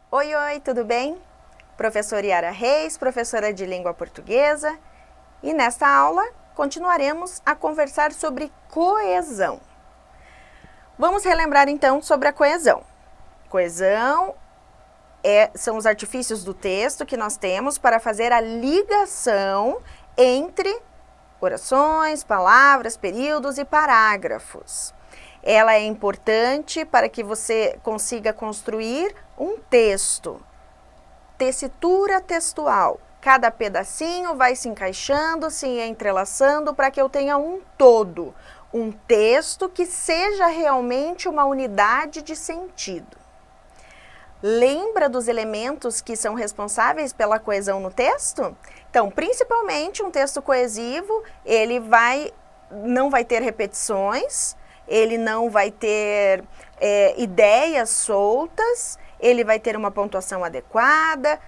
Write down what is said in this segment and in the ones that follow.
Oi, oi, tudo bem? Professora Yara Reis, professora de língua portuguesa, e nesta aula continuaremos a conversar sobre coesão. Vamos relembrar então sobre a coesão. Coesão são os artifícios do texto que nós temos para fazer a ligação entre orações, palavras, períodos e parágrafos. Ela é importante para que você consiga construir um texto. Tessitura textual. Cada pedacinho vai se encaixando, se entrelaçando para que eu tenha um todo. Um texto que seja realmente uma unidade de sentido. Lembra dos elementos que são responsáveis pela coesão no texto? Então, principalmente um texto coesivo, ele não vai ter repetições, ele não vai ter ideias soltas, ele vai ter uma pontuação adequada,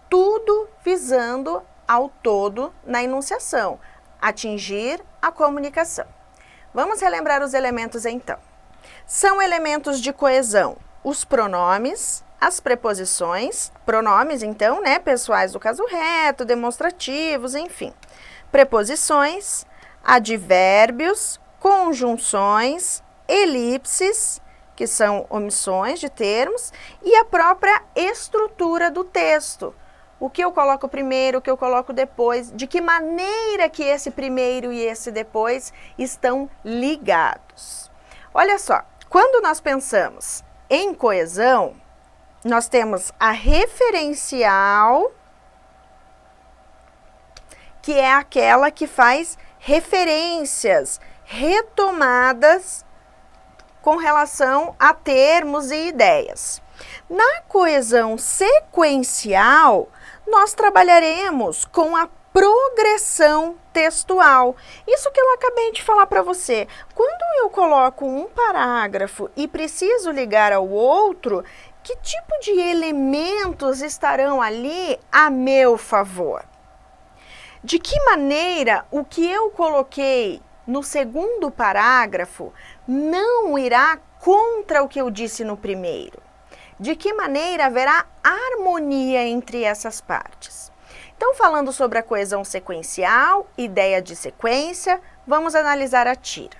tudo visando ao todo na enunciação, atingir a comunicação. Vamos relembrar os elementos então. São elementos de coesão os pronomes, as preposições, pronomes então, pessoais do caso reto, demonstrativos, enfim. Preposições, advérbios, conjunções, elipses, que são omissões de termos, e a própria estrutura do texto. O que eu coloco primeiro, o que eu coloco depois, de que maneira que esse primeiro e esse depois estão ligados. Olha só, quando nós pensamos em coesão, nós temos a referencial, que é aquela que faz referências, retomadas com relação a termos e ideias. Na coesão sequencial, nós trabalharemos com a progressão textual. Isso que eu acabei de falar para você. Quando eu coloco um parágrafo e preciso ligar ao outro, que tipo de elementos estarão ali a meu favor? De que maneira o que eu coloquei no segundo parágrafo não irá contra o que eu disse no primeiro? De que maneira haverá harmonia entre essas partes? Então, falando sobre a coesão sequencial, ideia de sequência, vamos analisar a tira.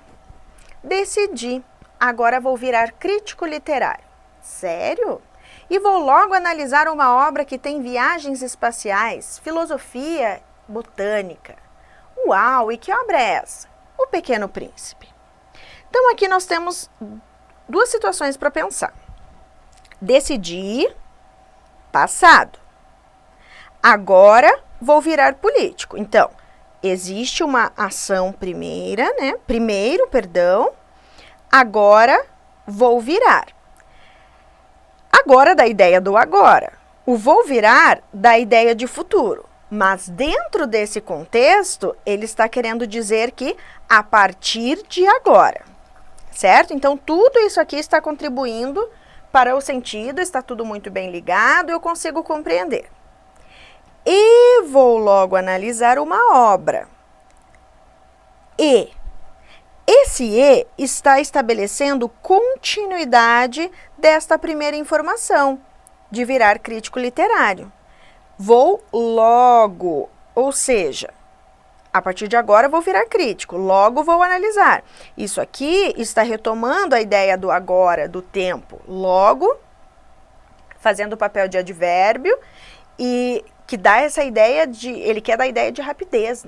Decidi, agora vou virar crítico literário. Sério? E vou logo analisar uma obra que tem viagens espaciais, filosofia, botânica. Uau, e que obra é essa? O Pequeno Príncipe. Então, aqui nós temos duas situações para pensar. Decidi, passado. Agora vou virar político. Então, existe uma ação primeiro, agora vou virar. Agora da ideia do agora. O vou virar da ideia de futuro. Mas dentro desse contexto, ele está querendo dizer que a partir de agora. Certo? Então, tudo isso aqui está contribuindo para o sentido, está tudo muito bem ligado, eu consigo compreender. E vou logo analisar uma obra. Esse E está estabelecendo continuidade desta primeira informação, de virar crítico literário. Vou logo, ou seja, a partir de agora vou virar crítico, logo vou analisar. Isso aqui está retomando a ideia do agora, do tempo, logo, fazendo o papel de advérbio, e que dá essa ideia ele quer dar a ideia de rapidez,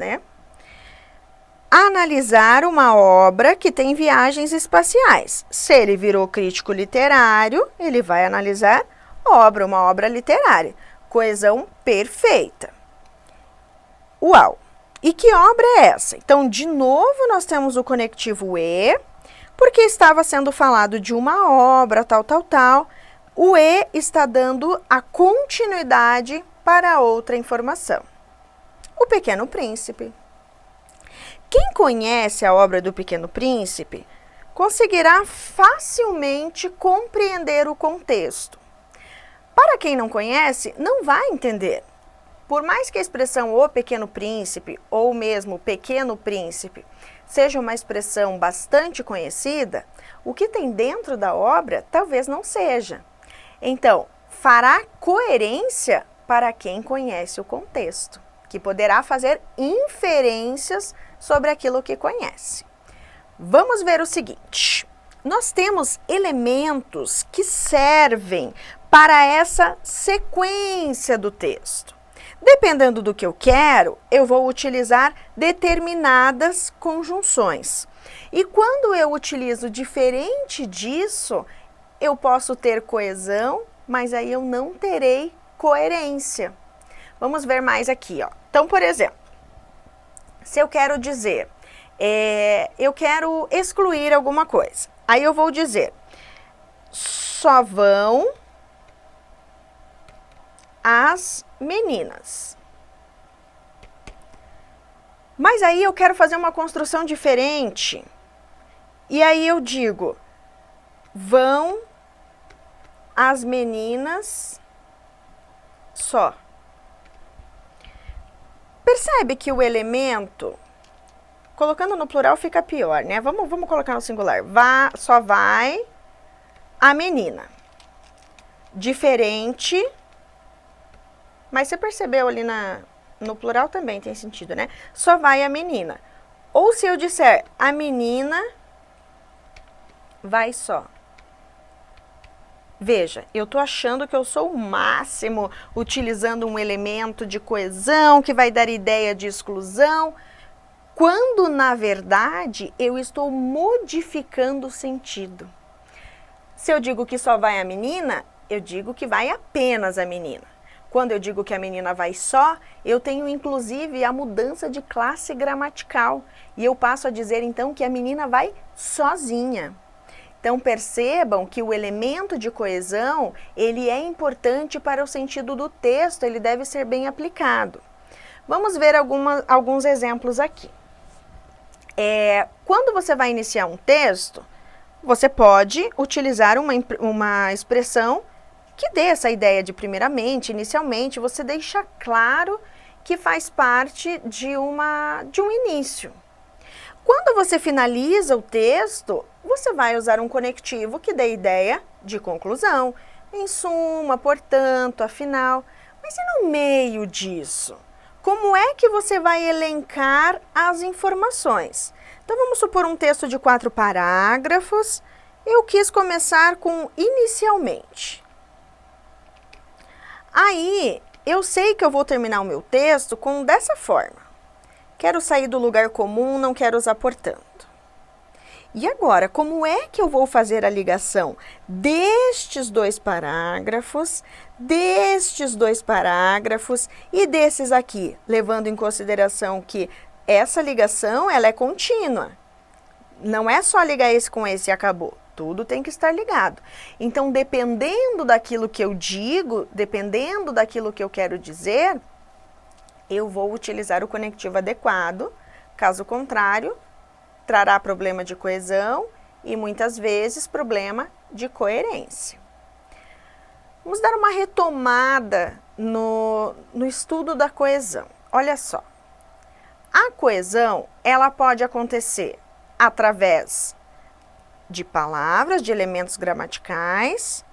Analisar uma obra que tem viagens espaciais. Se ele virou crítico literário, ele vai analisar uma obra literária. Coesão perfeita. Uau! E que obra é essa? Então, de novo, nós temos o conectivo E, porque estava sendo falado de uma obra, tal. O E está dando a continuidade para outra informação. O Pequeno Príncipe. Quem conhece a obra do Pequeno Príncipe conseguirá facilmente compreender o contexto. Para quem não conhece, não vai entender. Por mais que a expressão O Pequeno Príncipe ou mesmo Pequeno Príncipe seja uma expressão bastante conhecida, o que tem dentro da obra talvez não seja. Então, fará coerência para quem conhece o contexto, que poderá fazer inferências sobre aquilo que conhece. Vamos ver o seguinte: nós temos elementos que servem para essa sequência do texto. Dependendo do que eu quero, eu vou utilizar determinadas conjunções. E quando eu utilizo diferente disso, eu posso ter coesão, mas aí eu não terei coerência. Vamos ver mais aqui, ó. Então, por exemplo, se eu quero dizer, eu quero excluir alguma coisa. Aí eu vou dizer, só vão as meninas. Mas aí eu quero fazer uma construção diferente. E aí eu digo, vão as meninas só. Percebe que o elemento, colocando no plural fica pior, né? Vamos colocar no singular. Só vai a menina. Diferente, mas você percebeu ali no plural também tem sentido, né? Só vai a menina. Ou se eu disser a menina vai só. Veja, eu tô achando que eu sou o máximo utilizando um elemento de coesão que vai dar ideia de exclusão, quando na verdade eu estou modificando o sentido. Se eu digo que só vai a menina, eu digo que vai apenas a menina. Quando eu digo que a menina vai só, eu tenho inclusive a mudança de classe gramatical. E eu passo a dizer então que a menina vai sozinha. Então percebam que o elemento de coesão, ele é importante para o sentido do texto, ele deve ser bem aplicado. Vamos ver alguns exemplos aqui. Quando você vai iniciar um texto, você pode utilizar uma expressão que dê essa ideia de primeiramente, inicialmente, você deixa claro que faz parte de um início. Quando você finaliza o texto, você vai usar um conectivo que dê ideia de conclusão. Em suma, portanto, afinal. Mas e no meio disso? Como é que você vai elencar as informações? Então, vamos supor um texto de 4 parágrafos. Eu quis começar com inicialmente. Aí, eu sei que eu vou terminar o meu texto dessa forma. Quero sair do lugar comum, não quero usar portanto. E agora, como é que eu vou fazer a ligação destes 2 parágrafos, e desses aqui, levando em consideração que essa ligação ela é contínua. Não é só ligar esse com esse e acabou. Tudo tem que estar ligado. Então, dependendo daquilo que eu digo, dependendo daquilo que eu quero dizer, eu vou utilizar o conectivo adequado. Caso contrário, trará problema de coesão e muitas vezes problema de coerência. Vamos dar uma retomada no estudo da coesão. Olha só, a coesão ela pode acontecer através de palavras, de elementos gramaticais,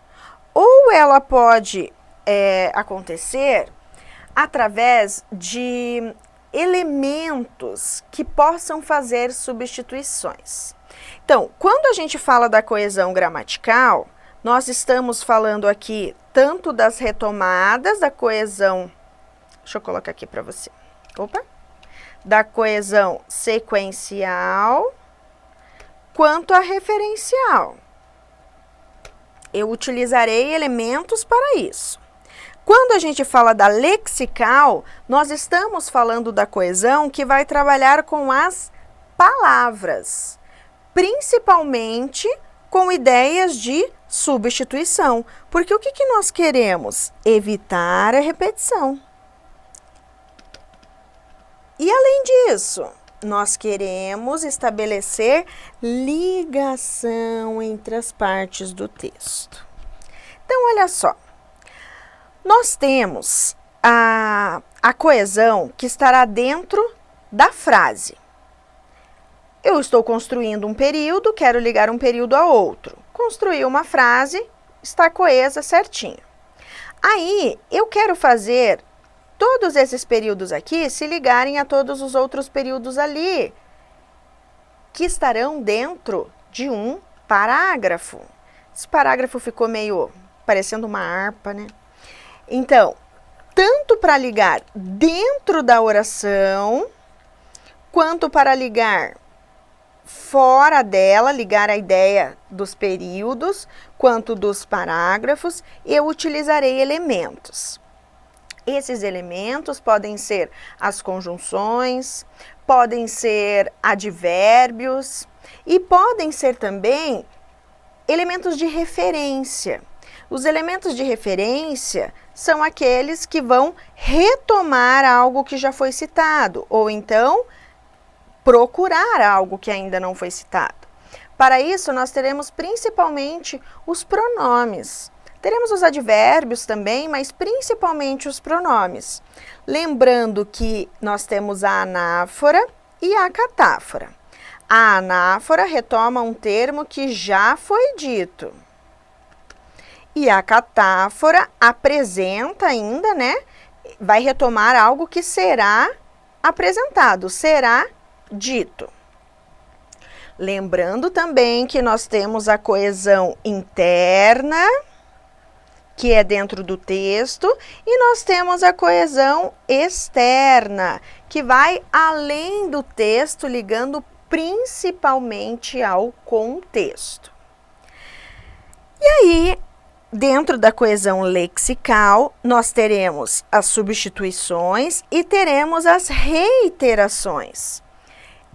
ou ela pode acontecer através de elementos que possam fazer substituições. Então, quando a gente fala da coesão gramatical, nós estamos falando aqui tanto das retomadas da coesão, deixa eu colocar aqui para você, da coesão sequencial, quanto a referencial. Eu utilizarei elementos para isso. Quando a gente fala da lexical, nós estamos falando da coesão que vai trabalhar com as palavras, principalmente com ideias de substituição. Porque o que nós queremos? Evitar a repetição. E além disso, nós queremos estabelecer ligação entre as partes do texto. Então, olha só. Nós temos a coesão que estará dentro da frase. Eu estou construindo um período, quero ligar um período a outro. Construí uma frase, está coesa certinho. Aí, eu quero fazer todos esses períodos aqui se ligarem a todos os outros períodos ali, que estarão dentro de um parágrafo. Esse parágrafo ficou meio parecendo uma harpa, né? Então, tanto para ligar dentro da oração, quanto para ligar fora dela, ligar a ideia dos períodos, quanto dos parágrafos, eu utilizarei elementos. Esses elementos podem ser as conjunções, podem ser advérbios e podem ser também elementos de referência. Os elementos de referência são aqueles que vão retomar algo que já foi citado, ou então procurar algo que ainda não foi citado. Para isso, nós teremos principalmente os pronomes. Teremos os advérbios também, mas principalmente os pronomes. Lembrando que nós temos a anáfora e a catáfora. A anáfora retoma um termo que já foi dito. E a catáfora apresenta ainda, né? Vai retomar algo que será apresentado, será dito. Lembrando também que nós temos a coesão interna, que é dentro do texto, e nós temos a coesão externa, que vai além do texto, ligando principalmente ao contexto. E aí, dentro da coesão lexical, nós teremos as substituições e teremos as reiterações.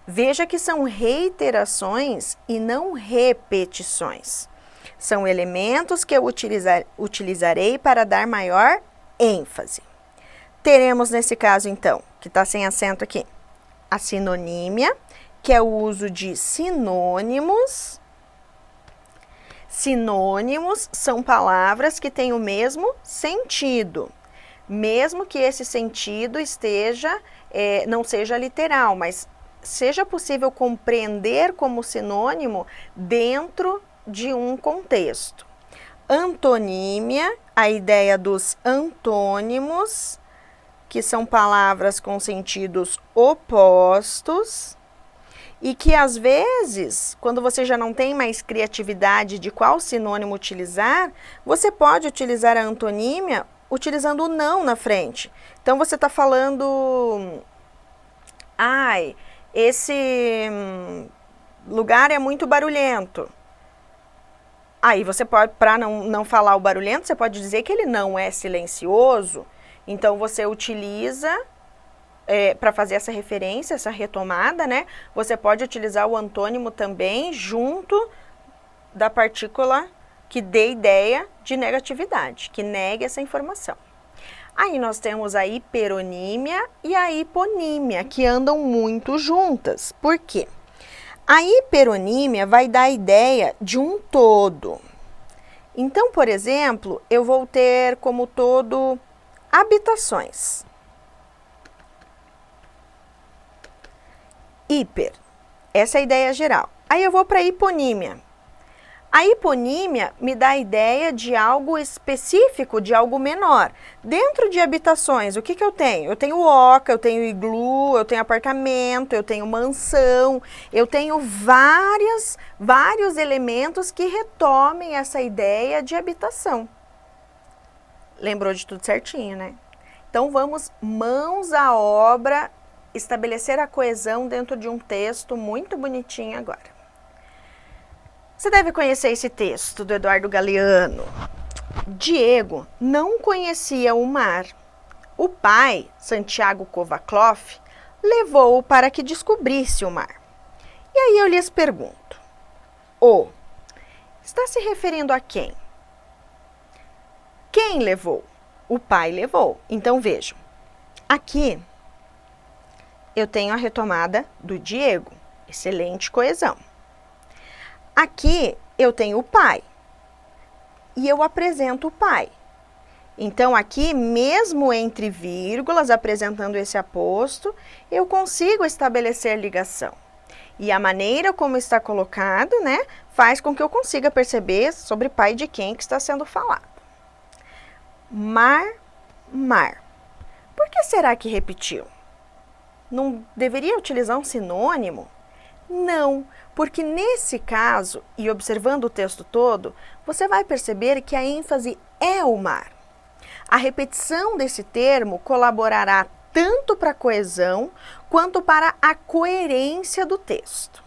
Veja que são reiterações e não repetições. São elementos que eu utilizarei para dar maior ênfase. Teremos nesse caso, então, que está sem acento aqui, a sinonímia, que é o uso de sinônimos. Sinônimos são palavras que têm o mesmo sentido, mesmo que esse sentido não seja literal, mas seja possível compreender como sinônimo dentro de um contexto. Antonímia, a ideia dos antônimos, que são palavras com sentidos opostos e que às vezes, quando você já não tem mais criatividade de qual sinônimo utilizar, você pode utilizar a antonímia utilizando o não na frente. Então você está falando, esse lugar é muito barulhento. Aí você pode, para não falar o barulhento, você pode dizer que ele não é silencioso. Então você utiliza, para fazer essa referência, essa retomada, né? Você pode utilizar o antônimo também junto da partícula que dê ideia de negatividade, que negue essa informação. Aí nós temos a hiperonímia e a hiponímia, que andam muito juntas. Por quê? A hiperonímia vai dar a ideia de um todo. Então, por exemplo, eu vou ter como todo habitações. Hiper, essa é a ideia geral. Aí eu vou para a hiponímia. A hiponímia me dá a ideia de algo específico, de algo menor. Dentro de habitações, o que eu tenho? Eu tenho oca, eu tenho iglu, eu tenho apartamento, eu tenho mansão, eu tenho vários elementos que retomem essa ideia de habitação. Lembrou de tudo certinho, né? Então vamos mãos à obra, estabelecer a coesão dentro de um texto muito bonitinho agora. Você deve conhecer esse texto do Eduardo Galeano. Diego não conhecia o mar. O pai, Santiago Kovacloff, levou-o para que descobrisse o mar. E aí eu lhes pergunto, está se referindo a quem? Quem levou? O pai levou. Então vejam, aqui eu tenho a retomada do Diego, excelente coesão. Aqui eu tenho o pai e eu apresento o pai. Então aqui, mesmo entre vírgulas, apresentando esse aposto, eu consigo estabelecer ligação. E a maneira como está colocado, né, faz com que eu consiga perceber sobre pai de quem que está sendo falado. mar, mar. Por que será que repetiu? Não deveria utilizar um sinônimo? Não, porque nesse caso, e observando o texto todo, você vai perceber que a ênfase é o mar. A repetição desse termo colaborará tanto para a coesão quanto para a coerência do texto.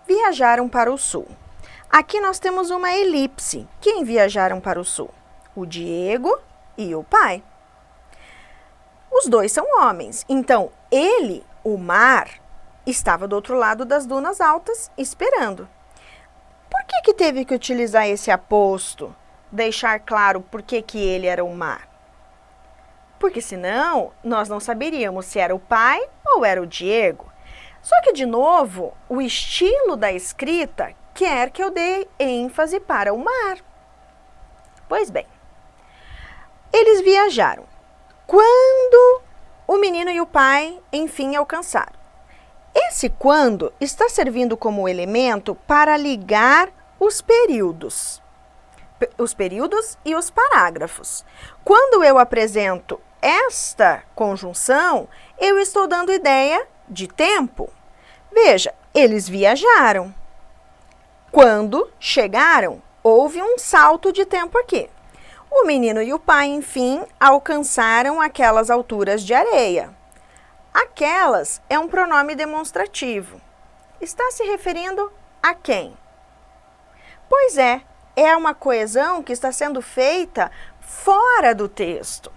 Viajaram para o sul. Aqui nós temos uma elipse. Quem viajaram para o sul? O Diego e o pai. Os dois são homens, então ele, o mar, estava do outro lado das dunas altas esperando. Por que teve que utilizar esse aposto? Deixar claro por que ele era o mar? Porque senão nós não saberíamos se era o pai ou era o Diego. Só que, de novo, o estilo da escrita quer que eu dê ênfase para o mar. Pois bem, eles viajaram. Quando o menino e o pai, enfim, alcançaram. Esse quando está servindo como elemento para ligar os períodos e os parágrafos. Quando eu apresento esta conjunção, eu estou dando ideia de tempo. Veja, eles viajaram. Quando chegaram, houve um salto de tempo aqui. O menino e o pai, enfim, alcançaram aquelas alturas de areia. Aquelas é um pronome demonstrativo. Está se referindo a quem? Pois é uma coesão que está sendo feita fora do texto.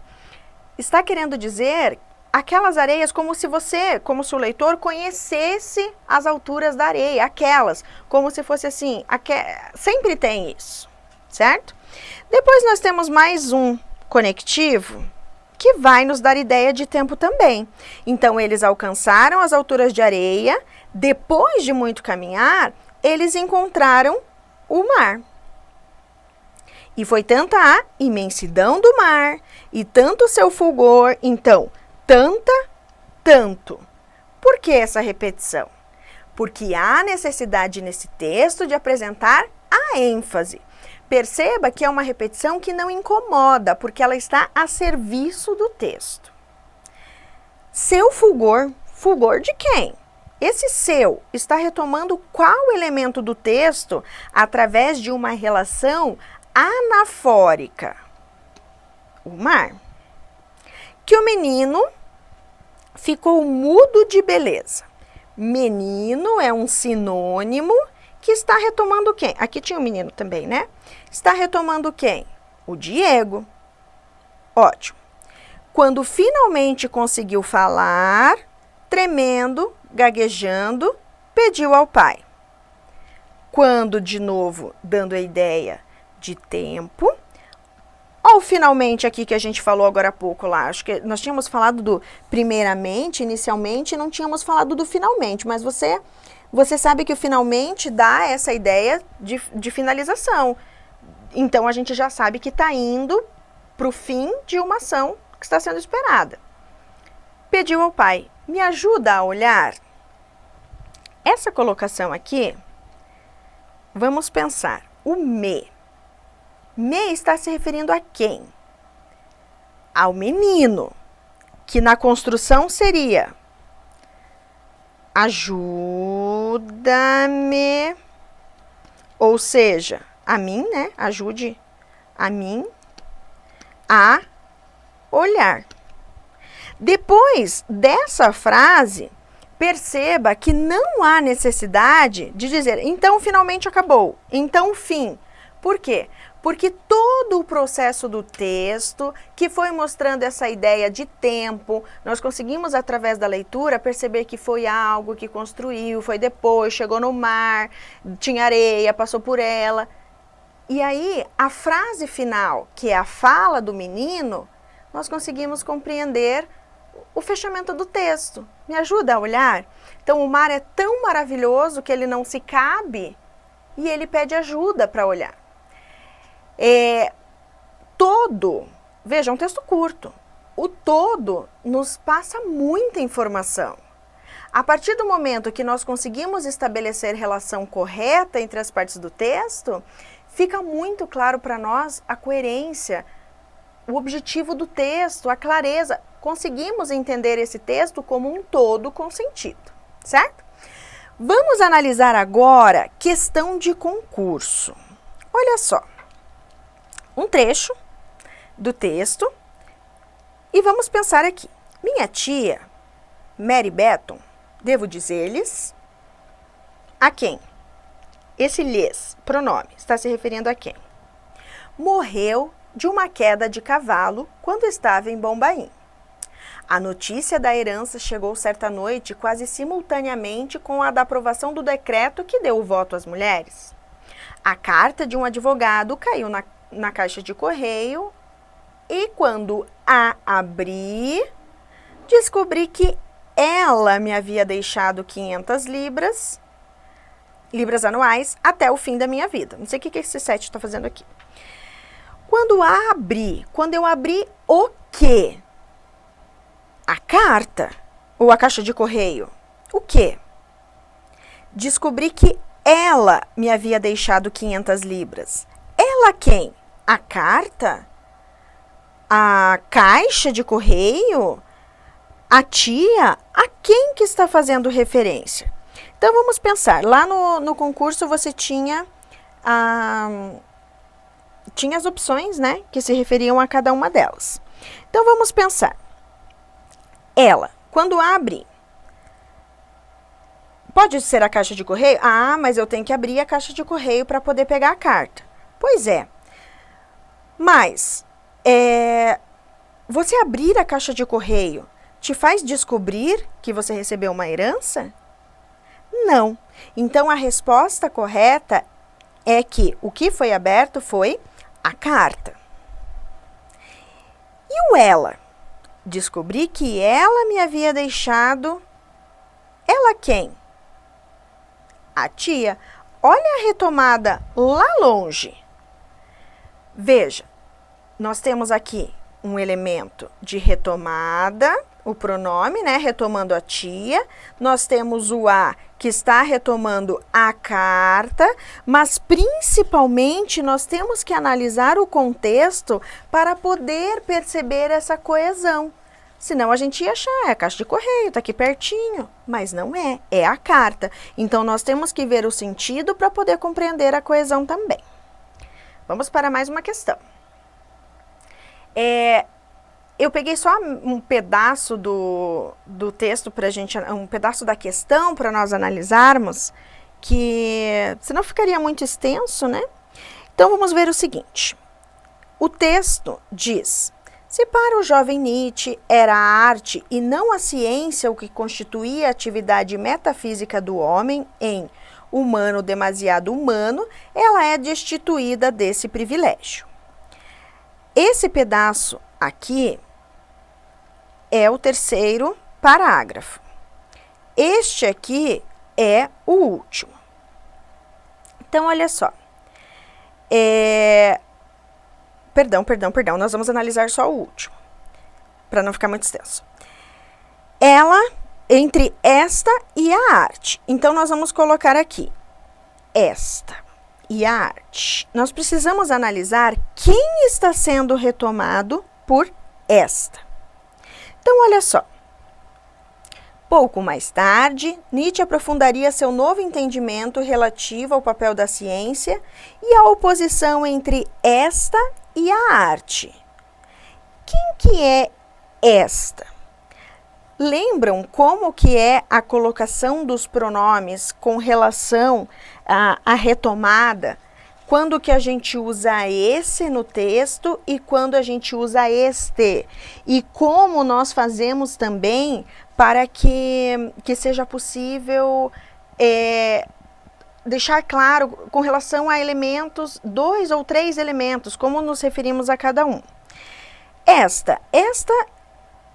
Está querendo dizer aquelas areias como se o leitor conhecesse as alturas da areia, aquelas, como se fosse assim, sempre tem isso, certo? Depois nós temos mais um conectivo que vai nos dar ideia de tempo também. Então, eles alcançaram as alturas de areia, depois de muito caminhar, eles encontraram o mar. E foi tanta a imensidão do mar e tanto o seu fulgor, então, tanto. Por que essa repetição? Porque há necessidade nesse texto de apresentar a ênfase. Perceba que é uma repetição que não incomoda, porque ela está a serviço do texto. Seu fulgor, fulgor de quem? Esse seu está retomando qual elemento do texto através de uma relação anafórica? O mar. Que o menino ficou mudo de beleza. Menino é um sinônimo que está retomando quem? Aqui tinha um menino também, né? Está retomando quem? O Diego. Ótimo. Quando finalmente conseguiu falar, tremendo, gaguejando, pediu ao pai. Quando, de novo, dando a ideia de tempo. Ou finalmente aqui que a gente falou agora há pouco lá. Acho que nós tínhamos falado do primeiramente, inicialmente, não tínhamos falado do finalmente, mas você sabe que o finalmente dá essa ideia de finalização. Então, a gente já sabe que está indo para o fim de uma ação que está sendo esperada. Pediu ao pai, me ajuda a olhar? Essa colocação aqui, vamos pensar, o me. Me está se referindo a quem? Ao menino, que na construção seria ajuda-me, ou seja, a mim, né? Ajude a mim a olhar. Depois dessa frase, perceba que não há necessidade de dizer, então finalmente acabou, então fim. Por quê? Porque todo o processo do texto, que foi mostrando essa ideia de tempo, nós conseguimos, através da leitura, perceber que foi algo que construiu, foi depois, chegou no mar, tinha areia, passou por ela. E aí, a frase final, que é a fala do menino, nós conseguimos compreender o fechamento do texto. Me ajuda a olhar? Então, o mar é tão maravilhoso que ele não se cabe e ele pede ajuda para olhar. Veja, é um texto curto. O todo nos passa muita informação. A partir do momento que nós conseguimos estabelecer relação correta entre as partes do texto, fica muito claro para nós a coerência o objetivo do texto, a clareza. Conseguimos entender esse texto como um todo com sentido, certo? Vamos analisar agora questão de concurso. Olha só, um trecho do texto e vamos pensar aqui. Minha tia, Mary Betton, devo dizer-lhes a quem? Esse lhes, pronome, está se referindo a quem? Morreu de uma queda de cavalo quando estava em Bombaim. A notícia da herança chegou certa noite quase simultaneamente com a da aprovação do decreto que deu o voto às mulheres. A carta de um advogado caiu na caixa de correio e quando a abri, descobri que ela me havia deixado 500 libras anuais até o fim da minha vida. Não sei o que esse 7 está fazendo aqui. Quando eu abri o quê? A carta ou a caixa de correio? O quê? Descobri que ela me havia deixado 500 libras. Ela quem? A carta? A caixa de correio? A tia? A quem que está fazendo referência? Então, vamos pensar. Lá no concurso você tinha as opções, né? Que se referiam a cada uma delas. Então, vamos pensar. Ela, quando abre, pode ser a caixa de correio? Ah, mas eu tenho que abrir a caixa de correio para poder pegar a carta. Pois é. Mas, você abrir a caixa de correio te faz descobrir que você recebeu uma herança? Não. Então, a resposta correta é que o que foi aberto foi a carta. E o ela? Descobri que ela me havia deixado... Ela quem? A tia. Olha a retomada lá longe. Veja, nós temos aqui um elemento de retomada, o pronome, né? Retomando a tia. Nós temos o a, que está retomando a carta, mas principalmente nós temos que analisar o contexto para poder perceber essa coesão. Senão a gente ia achar, é a caixa de correio, está aqui pertinho, mas não é, é a carta. Então nós temos que ver o sentido para poder compreender a coesão também. Vamos para mais uma questão. Eu peguei só um pedaço do texto para a gente, um pedaço da questão para nós analisarmos, que senão ficaria muito extenso, né? Então vamos ver o seguinte. O texto diz: se para o jovem Nietzsche era a arte e não a ciência o que constituía a atividade metafísica do homem em humano demasiado humano, ela é destituída desse privilégio. Esse pedaço aqui é o terceiro parágrafo. Este aqui é o último. Então, olha só. Perdão, nós vamos analisar só o último, para não ficar muito extenso. Ela, entre esta e a arte. Então, nós vamos colocar aqui, esta e a arte. Nós precisamos analisar quem está sendo retomado por esta. Então, olha só. Pouco mais tarde, Nietzsche aprofundaria seu novo entendimento relativo ao papel da ciência e a oposição entre esta e a arte. Quem que é esta? Lembram como que é a colocação dos pronomes com relação à retomada? Quando que a gente usa esse no texto e quando a gente usa este? E como nós fazemos também para que seja possível deixar claro com relação a elementos, 2 ou 3 elementos, como nos referimos a cada um. Esta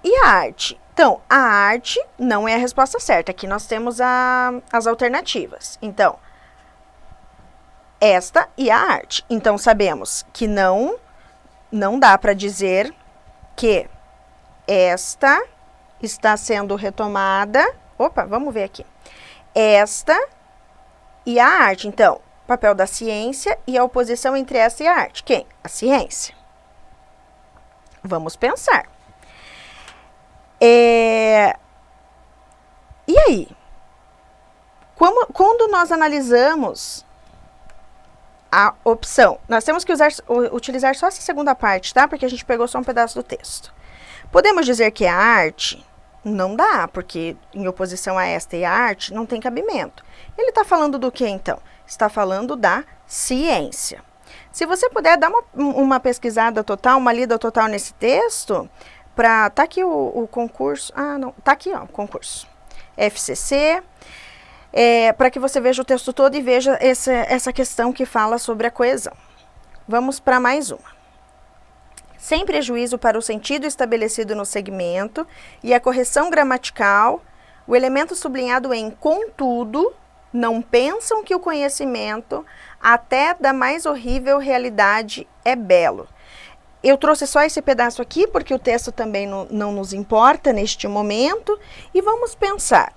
e a arte. Então, a arte não é a resposta certa. Aqui nós temos as alternativas. Então, esta e a arte. Então, sabemos que não dá para dizer que esta está sendo retomada. Opa, vamos ver aqui. Esta e a arte. Então, papel da ciência e a oposição entre esta e a arte. Quem? A ciência. Vamos pensar. E aí? Quando nós analisamos a opção, nós temos que utilizar só essa segunda parte, tá? Porque a gente pegou só um pedaço do texto. Podemos dizer que é arte? Não dá, porque em oposição a esta e a arte não tem cabimento. Ele está falando do que, então? Está falando da ciência. Se você puder dar uma pesquisada total, uma lida total nesse texto, tá aqui o concurso, tá aqui, ó, o concurso FCC, para que você veja o texto todo e veja essa questão que fala sobre a coesão. Vamos para mais uma. Sem prejuízo para o sentido estabelecido no segmento e a correção gramatical, o elemento sublinhado em contudo, não pensam que o conhecimento, até da mais horrível realidade, é belo. Eu trouxe só esse pedaço aqui, porque o texto também não nos importa neste momento, e vamos pensar.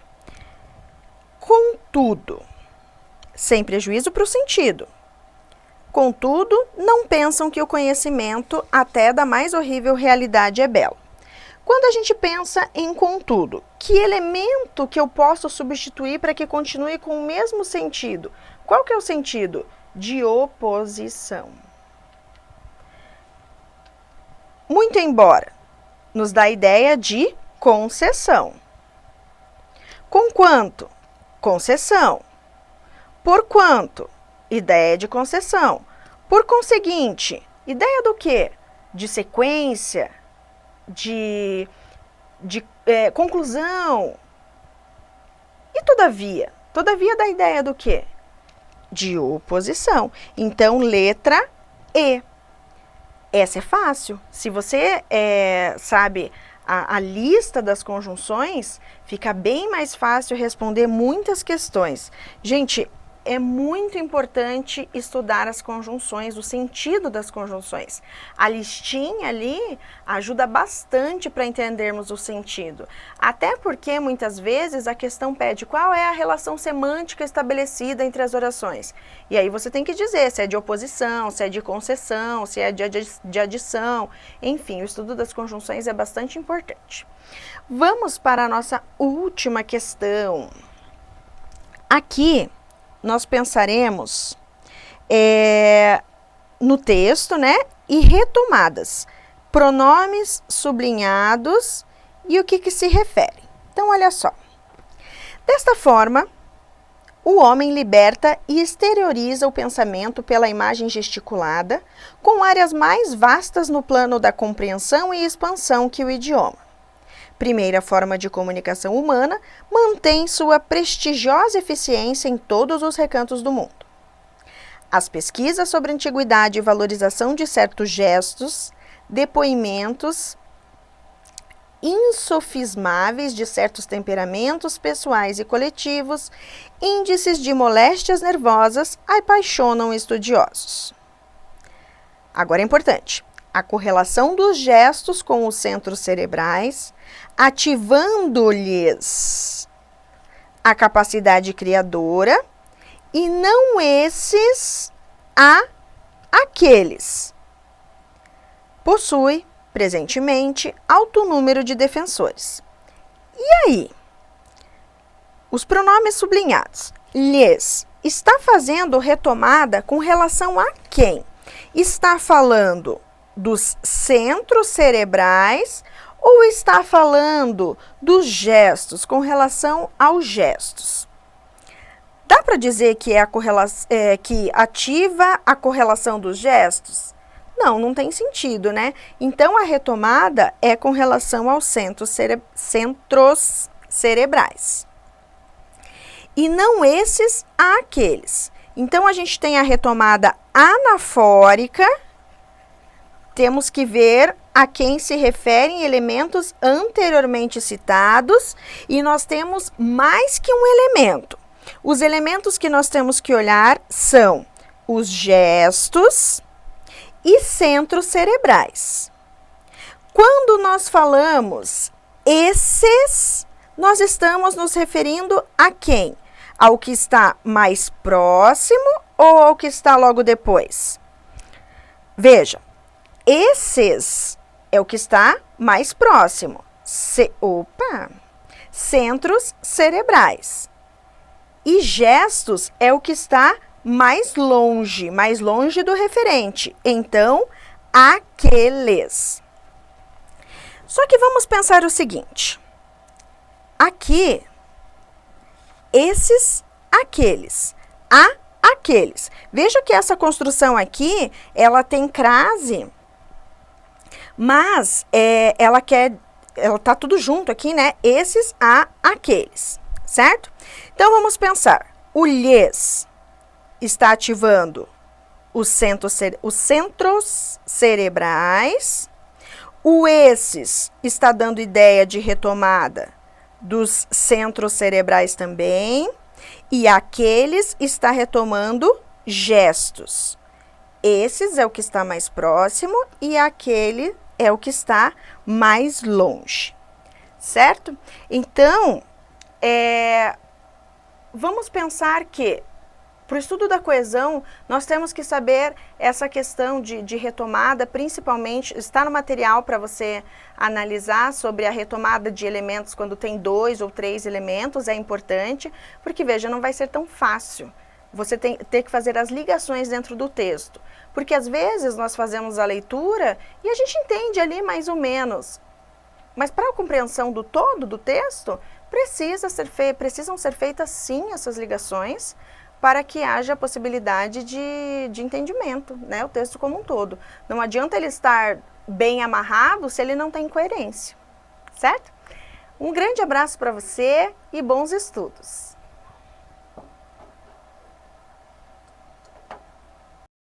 Contudo, sem prejuízo para o sentido. Contudo, não pensam que o conhecimento, até da mais horrível realidade, é belo. Quando a gente pensa em contudo, que elemento que eu posso substituir para que continue com o mesmo sentido? Qual que é o sentido? De oposição. Muito embora nos dá a ideia de concessão. Com quanto? Concessão. Por quanto? Ideia de concessão. Por conseguinte, ideia do quê? De sequência, de conclusão. E todavia? Todavia dá ideia do quê? De oposição. Então, letra E. Essa é fácil. Se você sabe a lista das conjunções, fica bem mais fácil responder muitas questões. Gente, é muito importante estudar as conjunções, o sentido das conjunções. A listinha ali ajuda bastante para entendermos o sentido. Até porque, muitas vezes, a questão pede qual é a relação semântica estabelecida entre as orações. E aí você tem que dizer se é de oposição, se é de concessão, se é de adição. Enfim, o estudo das conjunções é bastante importante. Vamos para a nossa última questão. Aqui, nós pensaremos no texto, né? E retomadas, pronomes sublinhados e o que se refere. Então, olha só. Desta forma, o homem liberta e exterioriza o pensamento pela imagem gesticulada, com áreas mais vastas no plano da compreensão e expansão que o idioma. Primeira forma de comunicação humana, mantém sua prestigiosa eficiência em todos os recantos do mundo. As pesquisas sobre a antiguidade e valorização de certos gestos, depoimentos insofismáveis de certos temperamentos pessoais e coletivos, índices de moléstias nervosas, apaixonam estudiosos. Agora é importante. A correlação dos gestos com os centros cerebrais, ativando-lhes a capacidade criadora, e não esses a aqueles. Possui, presentemente, alto número de defensores. E aí? Os pronomes sublinhados. Lhes está fazendo retomada com relação a quem? Está falando dos centros cerebrais ou está falando dos gestos, com relação aos gestos? Dá para dizer que que ativa a correlação dos gestos? Não tem sentido, né? Então, a retomada é com relação aos centros cerebrais. E não esses a aqueles. Então, a gente tem a retomada anafórica. Temos que ver a quem se referem elementos anteriormente citados, e nós temos mais que um elemento. Os elementos que nós temos que olhar são os gestos e centros cerebrais. Quando nós falamos esses, nós estamos nos referindo a quem? Ao que está mais próximo ou ao que está logo depois? Veja. Esses é o que está mais próximo. Centros cerebrais. E gestos é o que está mais longe do referente. Então, aqueles. Só que vamos pensar o seguinte. Aqui, esses, aqueles. Aqueles. Veja que essa construção aqui, ela tem crase, mas ela tá tudo junto aqui, né? Esses, aqueles, certo? Então, vamos pensar. O lhes está ativando os centros cerebrais. O esses está dando ideia de retomada dos centros cerebrais também. E aqueles está retomando gestos. Esses é o que está mais próximo e aquele é o que está mais longe, certo? Então, vamos pensar que, para o estudo da coesão, nós temos que saber essa questão de retomada, principalmente, está no material para você analisar sobre a retomada de elementos quando tem 2 ou 3 elementos, é importante, porque, veja, não vai ser tão fácil você ter que fazer as ligações dentro do texto, porque às vezes nós fazemos a leitura e a gente entende ali mais ou menos, mas para a compreensão do todo do texto, precisam ser feitas sim essas ligações, para que haja a possibilidade de entendimento, né, o texto como um todo. Não adianta ele estar bem amarrado se ele não tem coerência, certo? Um grande abraço para você e bons estudos!